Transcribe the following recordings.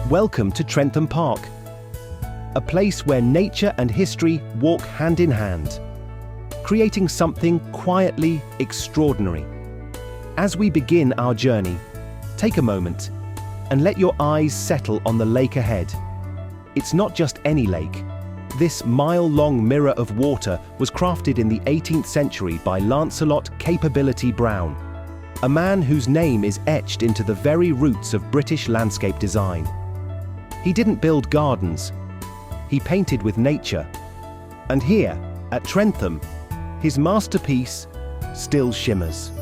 Welcome to Trentham Park, a place where nature and history walk hand in hand, creating something quietly extraordinary. As we begin our journey, take a moment and let your eyes settle on the lake ahead. It's not just any lake. This mile-long mirror of water was crafted in the 18th century by Lancelot Capability Brown, a man whose name is etched into the very roots of British landscape design. He didn't build gardens, he painted with nature. And here, at Trentham, his masterpiece still shimmers.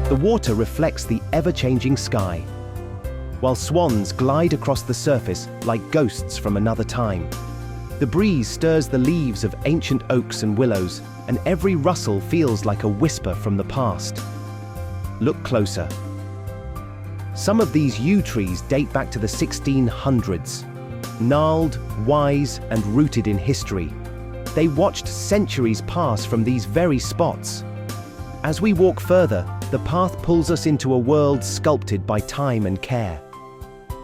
The water reflects the ever-changing sky, while swans glide across the surface like ghosts from another time. The breeze stirs the leaves of ancient oaks and willows, and every rustle feels like a whisper from the past. Look closer. Some of these yew trees date back to the 1600s. Gnarled, wise, and rooted in history, they watched centuries pass from these very spots. As we walk further, the path pulls us into a world sculpted by time and care.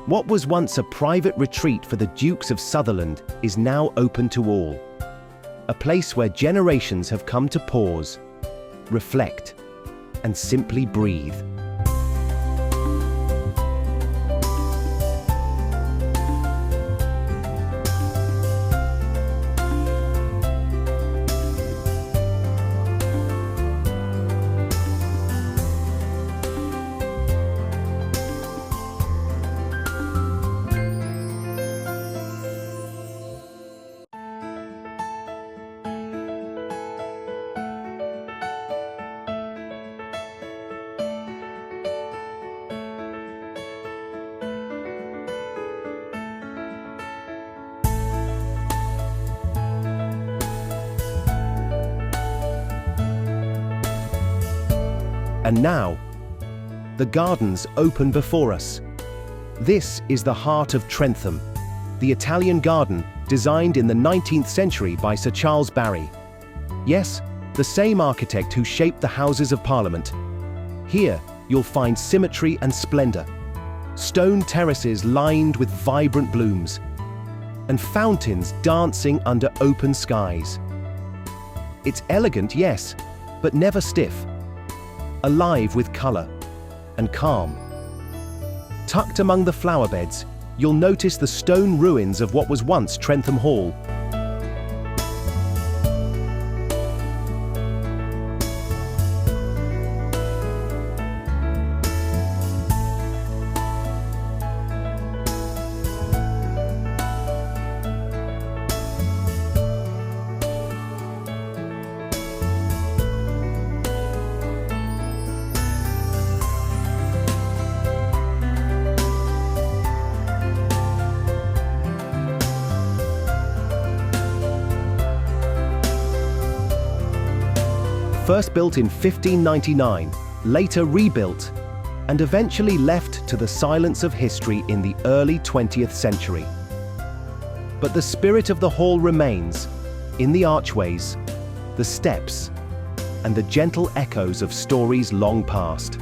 What was once a private retreat for the Dukes of Sutherland is now open to all. A place where generations have come to pause, reflect, and simply breathe. And now, the gardens open before us. This is the heart of Trentham, the Italian garden designed in the 19th century by Sir Charles Barry. Yes, the same architect who shaped the Houses of Parliament. Here, you'll find symmetry and splendor, stone terraces lined with vibrant blooms, and fountains dancing under open skies. It's elegant, yes, but never stiff. Alive with color and calm. Tucked among the flower beds, you'll notice the stone ruins of what was once Trentham Hall. First built in 1599, later rebuilt, and eventually left to the silence of history in the early 20th century. But the spirit of the hall remains in the archways, the steps, and the gentle echoes of stories long past.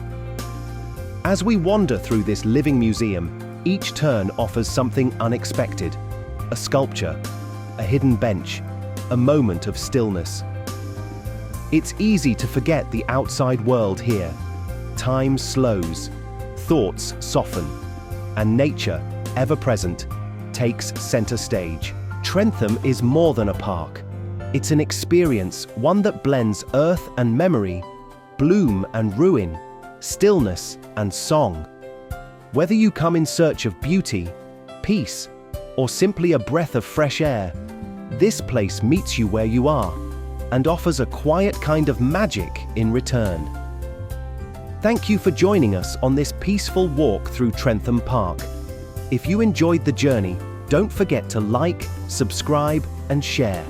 As we wander through this living museum, each turn offers something unexpected: a sculpture, a hidden bench, a moment of stillness. It's easy to forget the outside world here. Time slows, thoughts soften, and nature, ever present, takes center stage. Trentham is more than a park. It's an experience, one that blends earth and memory, bloom and ruin, stillness, and song. Whether you come in search of beauty, peace, or simply a breath of fresh air, this place meets you where you are and offers a quiet kind of magic in return. Thank you for joining us on this peaceful walk through Trentham Park. If you enjoyed the journey, don't forget to like, subscribe, and share.